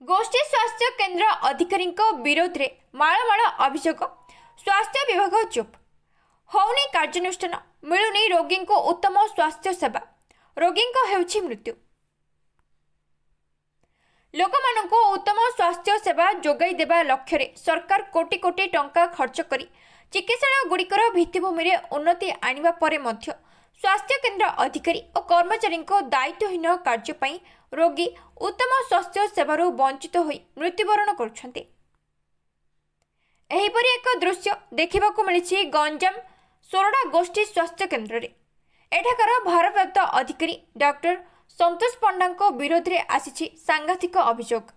गोष्ठी स्वास्थ्य केन्द्र अधिकारी विरोध में मालमाल अभियोग। स्वास्थ्य विभाग चुप होनी कार्यानुष्ठान मिलुनी रोगी को उत्तम स्वास्थ्य सेवा रोगी हेउछि मृत्यु। लोकमानंको उत्तम स्वास्थ्य सेवा जोगाई देबा लक्ष्य रे सरकार कोटी कोटी टंका खर्च करी चिकित्सालय गुड़िकर भित्तिभूमि रे उन्नति आनिबा परे मध्य स्वास्थ्य केन्द्र अधिकारी और कर्मचारी दायित्वहीन कार्य पई रोगी उत्तम स्वास्थ्य सेवारू वंचित होई मृत्युवरण करुछन्ते। एहीपरि एक दृश्य देखिबाकू मिलिछि गंजाम सोरडा गोष्ठी स्वास्थ्य केन्द्र रे। एठाकार भारप्राप्त अधिकारी डॉक्टर संतोष पंडा विरोध में आसी सांघातिक अभियोग।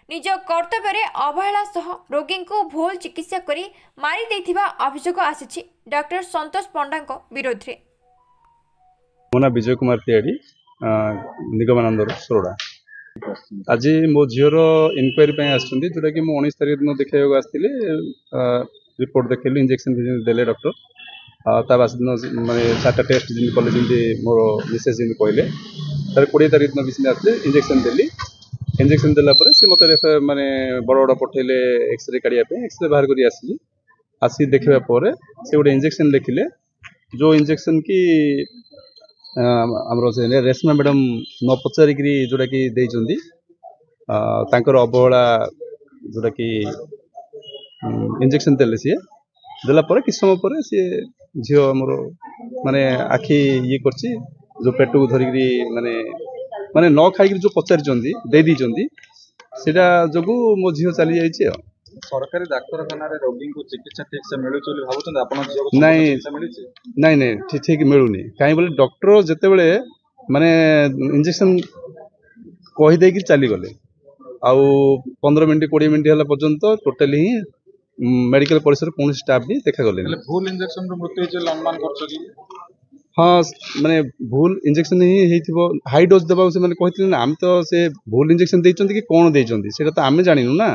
निज कर्तव्य अवहेला सह रोगी को भूल चिकित्सा करी मारी देथिबा अभियोग आसी डॉक्टर संतोष पंडा विरोध में। मो ना विजय कुमार तिवारी निगमानंद सोरडा। आज मो झीर इनक्वारी आसुँच जोटा कि मुझे 19 तारीख दिन देखा आसती रिपोर्ट देखली इंजेक्शन देले डॉक्टर बास दिन माने 4टा टेस्ट जिन कले जमी मोर मिसेस जमी कहले तार 20 तारीख दिन भी आसते इंजेक्शन देली। इंजेक्शन देला से मत माने बड़ बड़ पठेले एक्सरे काढ़ापी एक्सरे बाहर कर आसी देखा से गोटे इंजेक्शन लिखिले जो इंजेक्शन की आमर से रेशमा मैडम न पचारिक जोटा कि अवहेला जोटा कि इंजेक्शन देले सी देला कि समय पर सी झील आमर माने आखि ये कर जो पेट को धरिक माने माने न खाई जो पचारि सेटा जो मो झील चली जाइए। सरकारी डाक्तखाना रोगी को चिकित्सा ठीक से मिलूँ भावुँ नहीं नहीं ठीक मिलूनी कहीं बोले डॉक्टर जिते बड़े माने इंजेक्शन कहीदे चली गले आउ 15 मिनट 20 मिनट है पर्यंत टोटाली ही मेडिकल परिसर कौन स्टाफ भी देखा गले भूल इंजेक्शन मृत्यु अनुमान कर। हाँ माने भूल इंजेक्शन ही हाई डोज देवा से मैंने कहते आम तो से भूल इंजेक्शन देइचंती कि कौन देइचंती सेटा तो आमे जानिनु ना।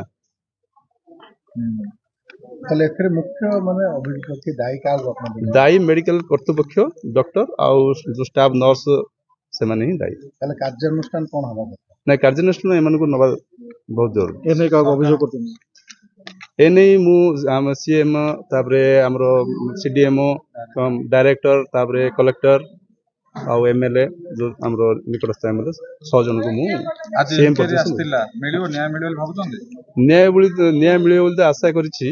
मुख्य माने अभियुक्त दायी का दायी मेडिकल कर्तृपक्ष डॉक्टर आउ जो स्टाफ नर्स से माने ही दायी। ताले कार्यानुष्ठान कोन हबा ना कार्यानुष्ठान एमान को नबा बहुत जरूरी एने का अभियोग करते एने मु आम सीएम तापरे हमरो सीडीएमओ डायरेक्टर तापरे कलेक्टर आउ एमएलए जो हमरो निकटस्थ एमएलए 6 जन को मु सीएम मिलियो न्याय मिलियो भाबुचंदी न्याय मिलियो बोलते आशा करिछि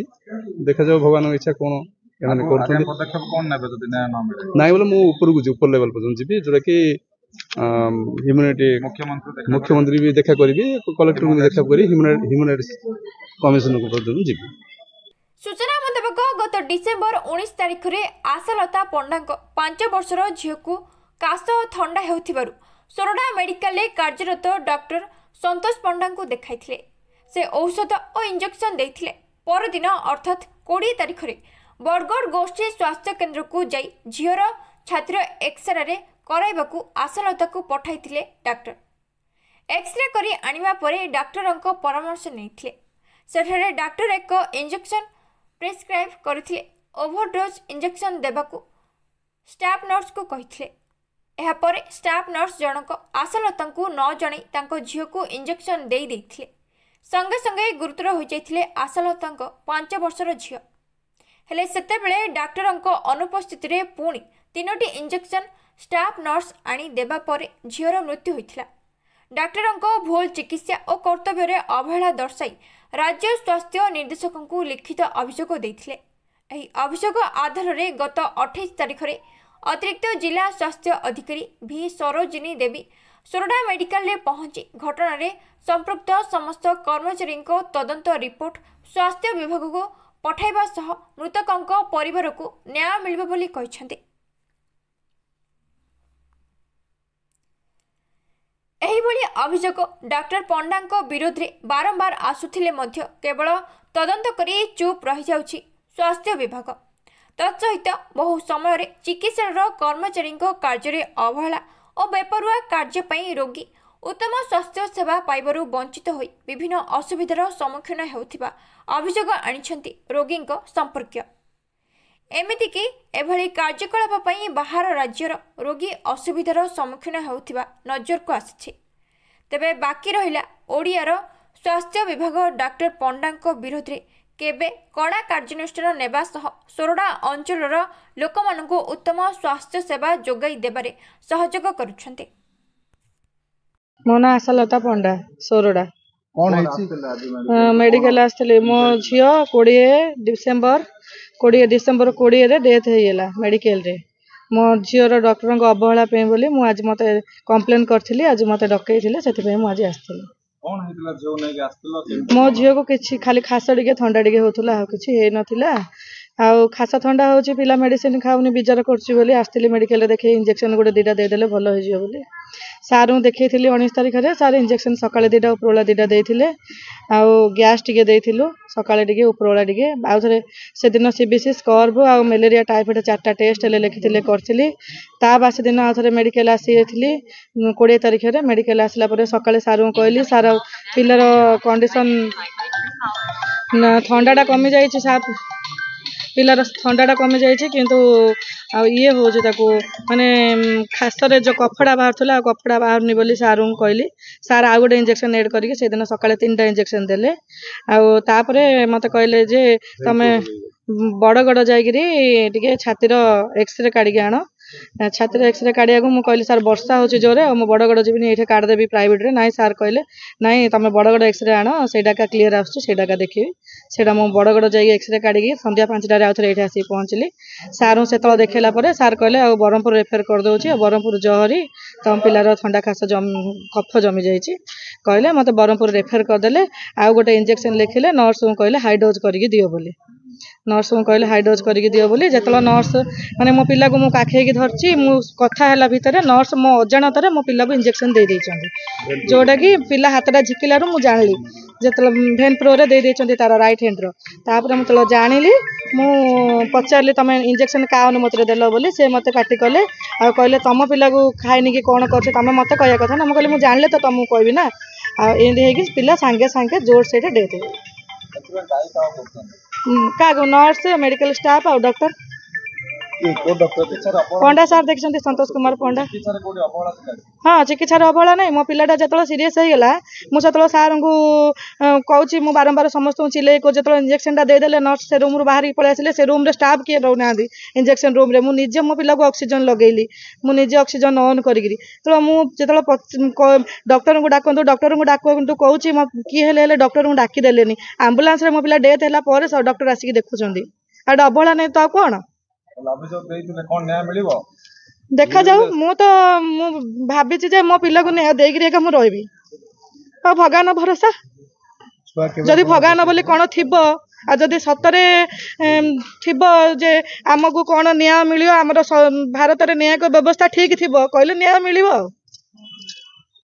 देखा जाओ भगवान इच्छा कोन एमाने करथि पदक्षेप कोन नेबे जदि न्याय न मिले नाइ बोले मु ऊपर को ऊपर लेवल पर जिबी जोरा कि ह्यूमैनिटी मुख्यमंत्री भी देखा करी कलेक्टर को देखा करी ह्यूमैनिटी कमिशन को पर्यंत जिबी। सूचना मुताबिक गत डिसेम्बर 19 तारिख में आशालता पंडा 5 वर्षर झील को काश थंडा होथिबारु सोरडा मेडिकल कार्यरत डॉक्टर संतोष पंडा को देखाइथिले। से औषध और इंजेक्शन देथिले। परदिन अर्थात 20 तारिख में बरगढ़ गोष्ठी स्वास्थ्य केन्द्र को जाई झीर छात्र एक्सरे कराइबाकू आशालता को पठाइथिले डॉक्टर। एक्सरे करी आनिबा परे डॉक्टरंको परामर्श नैथिले। सेठारे डॉक्टर एक इंजेक्शन प्रेस्क्राइब करथिले। ओवरडोज इंजेक्शन देबाकू स्टाफ नर्स को कहिथिले। एहा परे स्टाफ नर्स जनक आशालता को न जणै तांको झियो को इंजेक्शन देई दैथिले। संगे संगे गुरुतर हो जाइथिले आशालता 5 वर्षर झियो। हेले सेते बेले डॉक्टरंको अनुपस्थिति रे पुणी 3टी इंजेक्शन स्टाफ नर्स आनी देबा परे झियोर मृत्यु होइथिला। डॉक्टरंको भूल चिकित्सा और कर्तव्य रे अवहेला दर्शाई राज्य स्वास्थ्य निर्देशक को लिखित अभियोग देथिले। एही अभियोग आधार रे गत 28 तारिख रे अतिरिक्त जिला स्वास्थ्य अधिकारी भी सरोजिनी देवी सोरडा मेडिकल रे पहुंची घटना रे संपृक्त समस्त कर्मचारी को तदंत रिपोर्ट स्वास्थ्य विभाग को पठाइबा सह मृतकों परिवार को न्याय मिलिबो बोली कहिसंते। एहीभली अभियोग डॉक्टर पंडा विरोध में बारंबार आसुथिले मध्य केवल तदंत करी चुप रही जाउछि स्वास्थ्य विभाग। तत्सहित बहु समय चिकित्सालय कर्मचारी कार्य अवहेला और बेपरुआ कार्य पई रोगी उत्तम स्वास्थ्य सेवा पाइबारु वंचित होई विभिन्न असुविधार सम्मुखीन हेउथिबा अभियोग आनिछंती रोगी संपर्कीय। एमितिकी एभली कार्यकलाप पई बाहर राज्यर रोगी असुविधार सम्मुखीन हेउथिबा नजर को आसिछि। तेबे बाकी रहिला ओडियार स्वास्थ्य विभाग डाक्टर पंडा विरोध में केबे कड़ा कार्यानुष्ठान नेबा सह सोरडा अंचलर लोकमानंकु उत्तम स्वास्थ्य सेवा जोगाई देबारे सहयोग करुछन्ते। मो ना आशालता पंडा सोरडा कौन मेडिकल आसते मो झील 20 डिसेम्बर 20 रे डेथ होगा मेडिकल रे मो झीर डॉक्टर अवहेला बोली मुझे आज मत कंप्लेन करी आज मत डकई से मुझे आसती मो झील को किसी खाली खास टे थंडा टे होता किसी नाला आउ खास थंडा हो पिला मेडिसिन खाऊनी विजार कर आसती मेडिकल देखे इंजेक्शन गोटे 2टा देदेले भल हो सारू देखी 19 तारिख में सार इंजेक्शन सकाଳେ 2टा उपरला 2टा देते आउ गैस टिके देलु सकाळे टिके उपरला टिके आउ थे से दिन सीबीसी स्कर्व आ मलेरिया टाइफाइड 4टा टेस्ट लिखी करी ता बासी दिन आउ थे मेडिकल आसी 20 तारिख में मेडिकल आसला सकाळे सारू कहली सार पिलर कंडीशन ठंडाटा कमी जाइए पिलार ठंडाटा कमी जाइए किंतु ये हो माने खासरे जो कफड़ा बाहर कफड़ा बाहरनी बोली सारू कहली सार आउ गोटे इंजेक्शन एड करके से दिन सकाळे 3टा इंजेक्शन देले आउे मत कहले जे तमे बड़गड़ जाइए छातीर एक्सरे काढ़ी आण छातीर एक्सरे काढ़ा मुझे कहली सार वर्षा हो जोरे मो बड़गड़ जीवन ये काढ़देवी प्राइवेट रे नाई सार कहले नाई तुम बड़गड़ एक्सरे आण सेटा क्लीयर आसटा देखी से बड़गड़ जाइए एक्सरे काढ़ी संध्या 5टार आउ थे आसिक पहुँचली सारू से देखला सार कहले ब्रह्मपुर रेफर कर दौर ब्रह्मपुर जहरी तुम पिलार थंडा खास कफ जमी जाइए कहले मत ब्रह्मपुर रेफर करदे आउ गोटे इंजेक्शन लिखिले नर्स को कहले हाई डोज करके दियो बोली नर्स को कहले हाई डोज करके दियो बोली जिते नर्स माने मो पिला को मु काखेकी धरची मु कथा हैला भितर नर्स मो अजाणत मो पिला को इंजेक्शन दे देइछन्ती जोटा कि पिला हाथटा झिकिलारू मु जानली जिते भेन प्रो रे दे देइछन्ती तार राइट हैंड रो तापर मु तलो जानिली मु पचारली तमे इंजेक्शन का अनुमति देलो बोली से मते पार्टी कले आ कहले तम पिला को खाइनी कि कोन करछ तमे मते कहया कथा ना मु कहले मु जानले तो तुमको कहबी ना आ एंदी हे कि पिला सांगे सांगे जोर से डेथ क्या नर्स मेडिकल स्टाफ और डॉक्टर पंडा सार देखते संतोष कुमार पंडा हाँ चिकित्सार अवहेला नहीं मो पिलाटा जो सीरीयस होगा मुझे सार को कहूँ मु बारंबार समस्त चिल्ले को जो इंजेक्शन देदेले नर्स से रूम बाहर पलि आसे से रूम स्टाफ किए रोना इंजेक्शन रूम रे मुझे मो पिला को ऑक्सीजन लगेली मुझे ऑक्सीजन ऑन करी तो मुझे डॉक्टर को डाकतु कहूँ किए डॉक्टर को डाकिदेले आंबुलांस मो पिला डेथ है डॉक्टर आसिक देखुं अवहेला नहीं तो कौन देखा जाऊ मु तो भाभी जे मो पिला को न्याय देकर मु रही भगवान भरोसा जदि भगवान बोली कौन थी जदि सतरे थी जे आमको कौन न्याय मिल आम भारत में न्याय व्यवस्था ठीक थी कहले न्याय मिल।